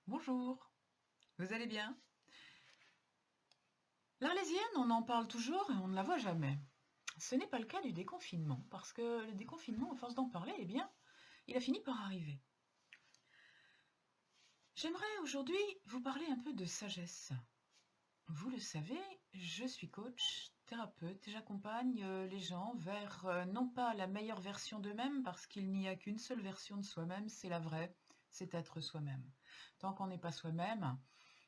Bonjour, vous allez bien? L'Arlésienne, on en parle toujours et on ne la voit jamais. Ce n'est pas le cas du déconfinement, parce que le déconfinement, à force d'en parler, eh bien, il a fini par arriver. J'aimerais aujourd'hui vous parler un peu de sagesse. Vous le savez, je suis coach, thérapeute, et j'accompagne les gens vers non pas la meilleure version d'eux-mêmes, parce qu'il n'y a qu'une seule version de soi-même, c'est la vraie, c'est être soi-même. Tant qu'on n'est pas soi-même,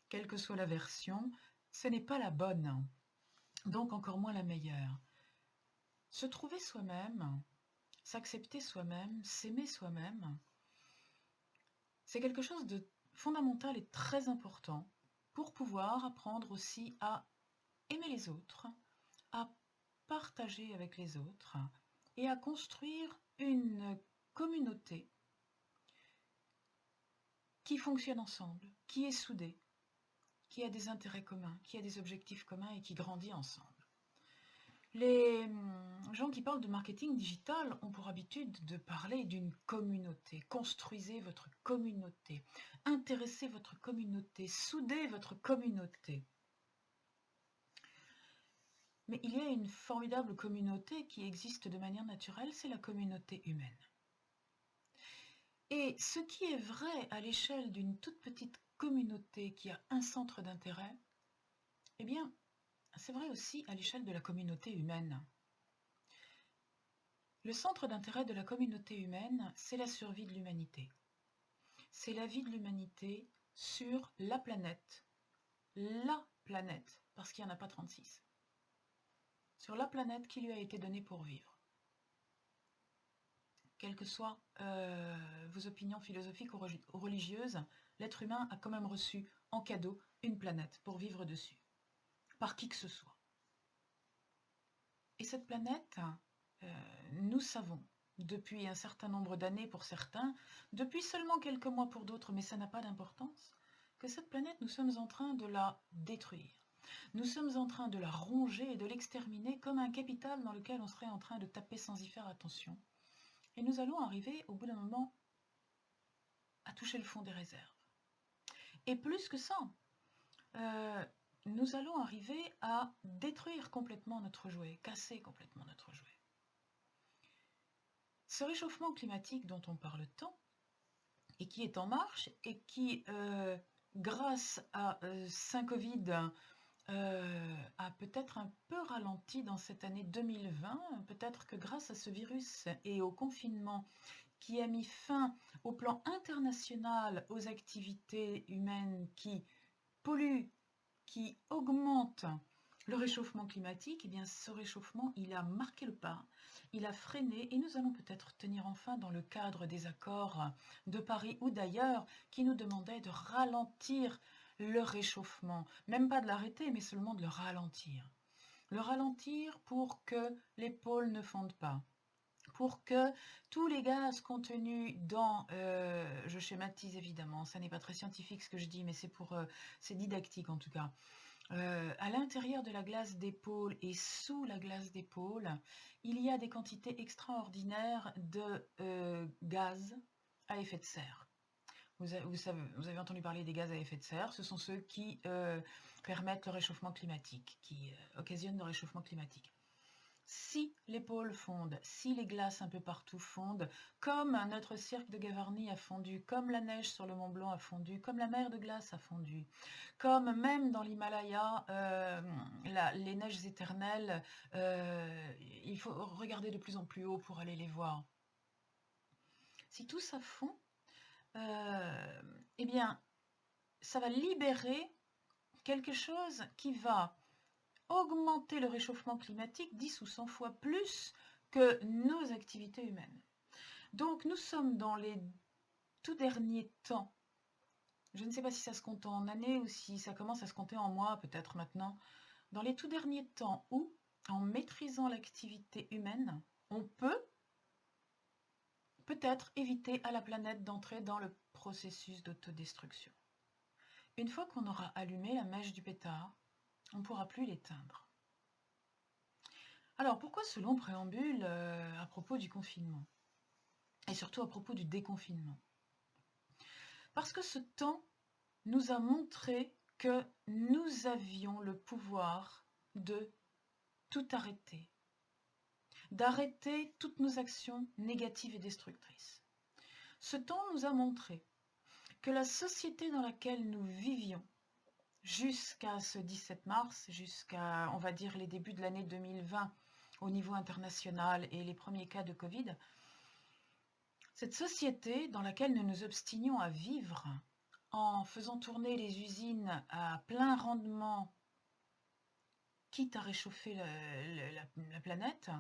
quelle que soit la version, ce n'est pas la bonne. Donc encore moins la meilleure. Se trouver soi-même, s'accepter soi-même, s'aimer soi-même, c'est quelque chose de fondamental et très important pour pouvoir apprendre aussi à aimer les autres, à partager avec les autres et à construire une communauté qui fonctionne ensemble, qui est soudée, qui a des intérêts communs, qui a des objectifs communs et qui grandit ensemble. Les gens qui parlent de marketing digital ont pour habitude de parler d'une communauté. Construisez votre communauté, intéressez votre communauté, soudez votre communauté. Mais il y a une formidable communauté qui existe de manière naturelle, c'est la communauté humaine. Et ce qui est vrai à l'échelle d'une toute petite communauté qui a un centre d'intérêt, eh bien, c'est vrai aussi à l'échelle de la communauté humaine. Le centre d'intérêt de la communauté humaine, c'est la survie de l'humanité. C'est la vie de l'humanité sur la planète, parce qu'il n'y en a pas 36, sur la planète qui lui a été donnée pour vivre. Quelles que soient vos opinions philosophiques ou religieuses, l'être humain a quand même reçu en cadeau une planète pour vivre dessus, par qui que ce soit. Et cette planète, nous savons, depuis un certain nombre d'années pour certains, depuis seulement quelques mois pour d'autres, mais ça n'a pas d'importance, que cette planète, nous sommes en train de la détruire. Nous sommes en train de la ronger et de l'exterminer comme un capital dans lequel on serait en train de taper sans y faire attention. Et nous allons arriver, au bout d'un moment, à toucher le fond des réserves. Et plus que ça, nous allons arriver à détruire complètement notre jouet, casser complètement notre jouet. Ce réchauffement climatique dont on parle tant, et qui est en marche, et qui, grâce à Saint-Covid, a peut-être un peu ralenti dans cette année 2020, peut-être que grâce à ce virus et au confinement qui a mis fin au plan international aux activités humaines qui polluent, qui augmentent le réchauffement climatique, eh bien ce réchauffement, il a marqué le pas, il a freiné et nous allons peut-être tenir enfin dans le cadre des accords de Paris ou d'ailleurs qui nous demandaient de ralentir le réchauffement, même pas de l'arrêter, mais seulement de le ralentir. Le ralentir pour que les pôles ne fondent pas, pour que tous les gaz contenus dans, je schématise évidemment, ça n'est pas très scientifique ce que je dis, mais c'est didactique en tout cas, à l'intérieur de la glace des pôles et sous la glace des pôles, il y a des quantités extraordinaires de gaz à effet de serre. Vous avez entendu parler des gaz à effet de serre, ce sont ceux qui permettent le réchauffement climatique, qui occasionnent le réchauffement climatique. Si les pôles fondent, si les glaces un peu partout fondent, comme notre cirque de Gavarnie a fondu, comme la neige sur le Mont Blanc a fondu, comme la mer de glace a fondu, comme même dans l'Himalaya, les neiges éternelles, il faut regarder de plus en plus haut pour aller les voir. Si tout ça fond, eh bien, ça va libérer quelque chose qui va augmenter le réchauffement climatique 10 ou 100 fois plus que nos activités humaines. Donc nous sommes dans les tout derniers temps. Je ne sais pas si ça se compte en années ou si ça commence à se compter en mois, peut-être maintenant. Dans les tout derniers temps où, en maîtrisant l'activité humaine, on peut peut-être éviter à la planète d'entrer dans le processus d'autodestruction. Une fois qu'on aura allumé la mèche du pétard, on ne pourra plus l'éteindre. Alors pourquoi ce long préambule à propos du confinement? Et surtout à propos du déconfinement? Parce que ce temps nous a montré que nous avions le pouvoir de tout arrêter, d'arrêter toutes nos actions négatives et destructrices. Ce temps nous a montré que la société dans laquelle nous vivions jusqu'à ce 17 mars, jusqu'à, on va dire, les débuts de l'année 2020 au niveau international et les premiers cas de Covid, cette société dans laquelle nous nous obstinions à vivre en faisant tourner les usines à plein rendement, quitte à réchauffer la planète,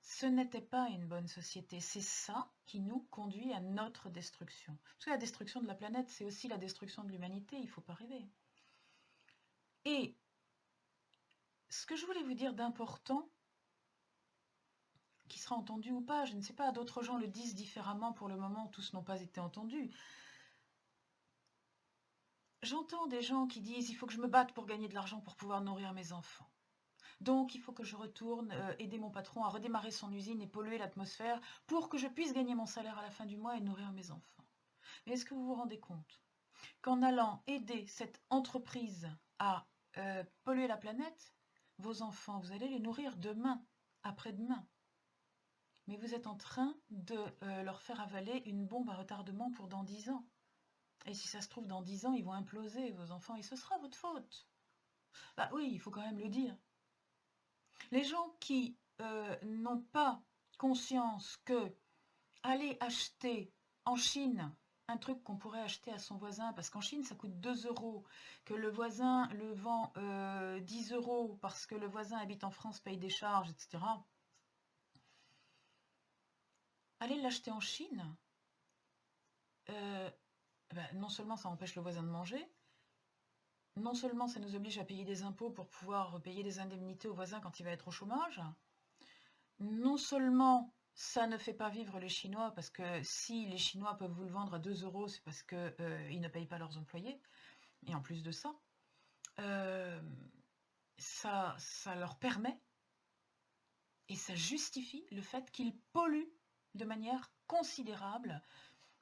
ce n'était pas une bonne société. C'est ça qui nous conduit à notre destruction. Parce que la destruction de la planète, c'est aussi la destruction de l'humanité, il ne faut pas rêver. Et ce que je voulais vous dire d'important, qui sera entendu ou pas, je ne sais pas, d'autres gens le disent différemment pour le moment, tous n'ont pas été entendus. J'entends des gens qui disent « il faut que je me batte pour gagner de l'argent pour pouvoir nourrir mes enfants ». Donc, il faut que je retourne aider mon patron à redémarrer son usine et polluer l'atmosphère pour que je puisse gagner mon salaire à la fin du mois et nourrir mes enfants. Mais est-ce que vous vous rendez compte qu'en allant aider cette entreprise à polluer la planète, vos enfants, vous allez les nourrir demain, après-demain. Mais vous êtes en train de leur faire avaler une bombe à retardement pour dans 10 ans. Et si ça se trouve, dans 10 ans, ils vont imploser, vos enfants, et ce sera votre faute. Bah oui, il faut quand même le dire. Les gens qui n'ont pas conscience que aller acheter en Chine un truc qu'on pourrait acheter à son voisin, parce qu'en Chine ça coûte 2 euros, que le voisin le vend 10 euros parce que le voisin habite en France, paye des charges, etc. Aller l'acheter en Chine, non seulement ça empêche le voisin de manger, non seulement ça nous oblige à payer des impôts pour pouvoir payer des indemnités au voisin quand il va être au chômage, non seulement ça ne fait pas vivre les Chinois, parce que si les Chinois peuvent vous le vendre à 2 euros, c'est parce qu'ils ne payent pas leurs employés. Et en plus de ça, ça leur permet et ça justifie le fait qu'ils polluent de manière considérable,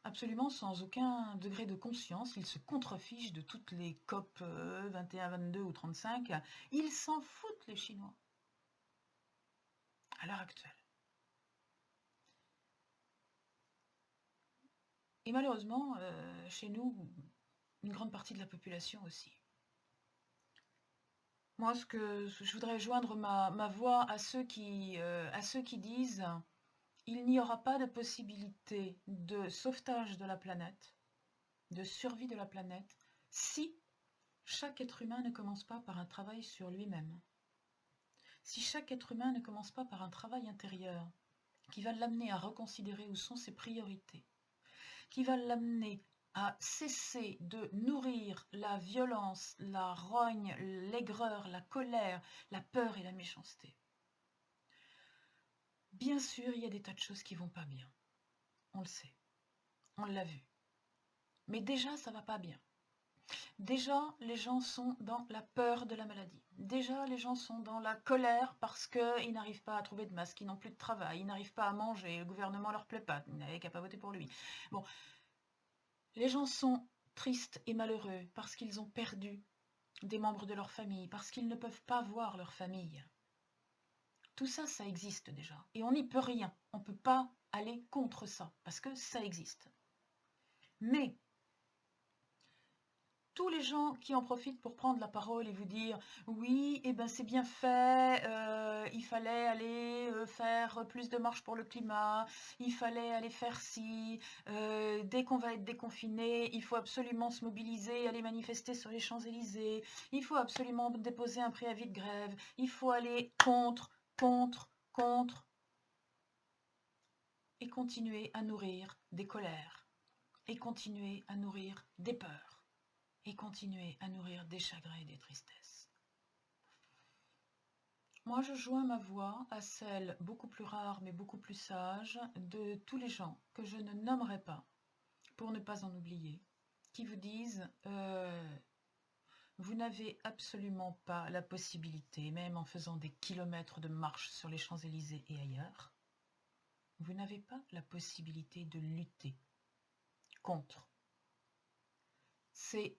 absolument sans aucun degré de conscience. Ils se contrefichent de toutes les COP 21, 22 ou 35. Ils s'en foutent, les Chinois, à l'heure actuelle. Et malheureusement, chez nous, une grande partie de la population aussi. Moi, je voudrais joindre ma voix à ceux qui disent « il n'y aura pas de possibilité de sauvetage de la planète, de survie de la planète, si chaque être humain ne commence pas par un travail sur lui-même. Si chaque être humain ne commence pas par un travail intérieur qui va l'amener à reconsidérer où sont ses priorités, qui va l'amener à cesser de nourrir la violence, la rogne, l'aigreur, la colère, la peur et la méchanceté. Bien sûr, il y a des tas de choses qui vont pas bien. On le sait. On l'a vu. Mais déjà, ça va pas bien. Déjà, les gens sont dans la peur de la maladie. Déjà, les gens sont dans la colère parce qu'ils n'arrivent pas à trouver de masque, ils n'ont plus de travail, ils n'arrivent pas à manger, le gouvernement leur plaît pas, ils n'avaient qu'à pas voter pour lui. Bon, les gens sont tristes et malheureux parce qu'ils ont perdu des membres de leur famille, parce qu'ils ne peuvent pas voir leur famille. Tout ça, ça existe déjà. Et on n'y peut rien. On ne peut pas aller contre ça, parce que ça existe. Mais tous les gens qui en profitent pour prendre la parole et vous dire « oui, eh ben c'est bien fait, il fallait aller faire plus de marches pour le climat, il fallait aller faire ci, dès qu'on va être déconfiné, il faut absolument se mobiliser, aller manifester sur les Champs-Élysées, il faut absolument déposer un préavis de grève, il faut aller contre, et continuer à nourrir des colères, et continuer à nourrir des peurs. Et continuer à nourrir des chagrins et des tristesses. Moi, je joins ma voix à celle, beaucoup plus rare mais beaucoup plus sage, de tous les gens que je ne nommerai pas, pour ne pas en oublier, qui vous disent vous n'avez absolument pas la possibilité, même en faisant des kilomètres de marche sur les Champs-Élysées et ailleurs, vous n'avez pas la possibilité de lutter contre. C'est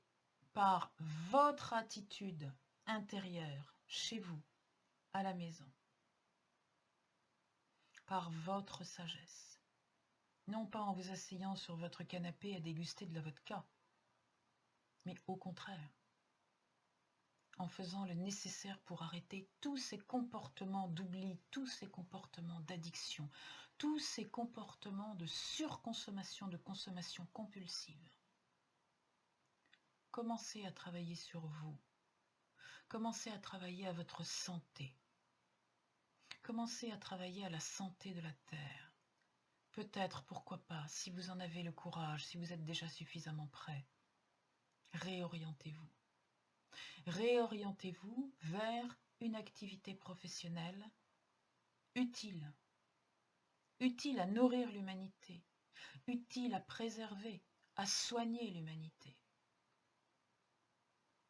par votre attitude intérieure, chez vous, à la maison, par votre sagesse. Non pas en vous asseyant sur votre canapé à déguster de la vodka, mais au contraire, en faisant le nécessaire pour arrêter tous ces comportements d'oubli, tous ces comportements d'addiction, tous ces comportements de surconsommation, de consommation compulsive. Commencez à travailler sur vous. Commencez à travailler à votre santé. Commencez à travailler à la santé de la Terre. Peut-être, pourquoi pas, si vous en avez le courage, si vous êtes déjà suffisamment prêt, réorientez-vous. Réorientez-vous vers une activité professionnelle utile, utile à nourrir l'humanité, utile à préserver, à soigner l'humanité.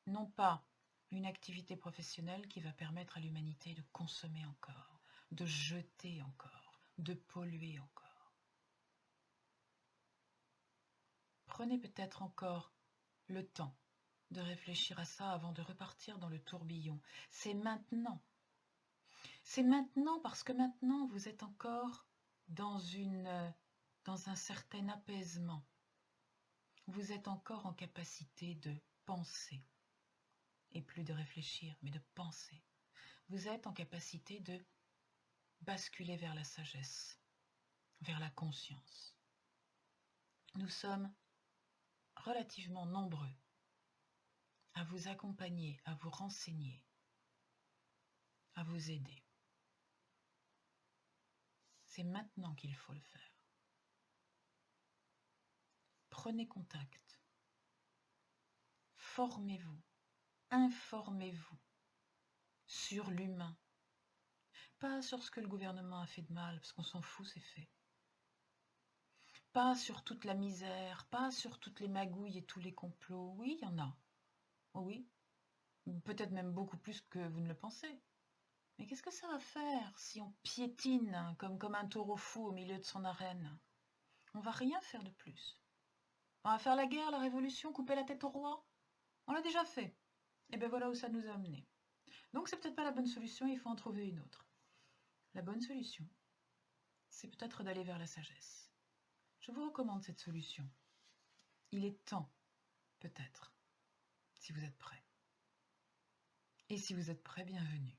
Non pas une activité professionnelle qui va permettre à l'humanité de consommer encore, de jeter encore, de polluer encore. Prenez peut-être encore le temps de réfléchir à ça avant de repartir dans le tourbillon. C'est maintenant. C'est maintenant parce que maintenant vous êtes encore dans un certain apaisement. Vous êtes encore en capacité de penser, et plus de réfléchir, mais de penser. Vous êtes en capacité de basculer vers la sagesse, vers la conscience. Nous sommes relativement nombreux à vous accompagner, à vous renseigner, à vous aider. C'est maintenant qu'il faut le faire. Prenez contact. Formez-vous. Informez-vous sur l'humain. Pas sur ce que le gouvernement a fait de mal, parce qu'on s'en fout, c'est fait. Pas sur toute la misère, pas sur toutes les magouilles et tous les complots. Oui, il y en a. Oh oui. Peut-être même beaucoup plus que vous ne le pensez. Mais qu'est-ce que ça va faire si on piétine comme un taureau fou au milieu de son arène? On va rien faire de plus. On va faire la guerre, la révolution, couper la tête au roi. On l'a déjà fait. Et bien voilà où ça nous a amenés. Donc c'est peut-être pas la bonne solution, il faut en trouver une autre. La bonne solution, c'est peut-être d'aller vers la sagesse. Je vous recommande cette solution. Il est temps, peut-être, si vous êtes prêts. Et si vous êtes prêts, bienvenue.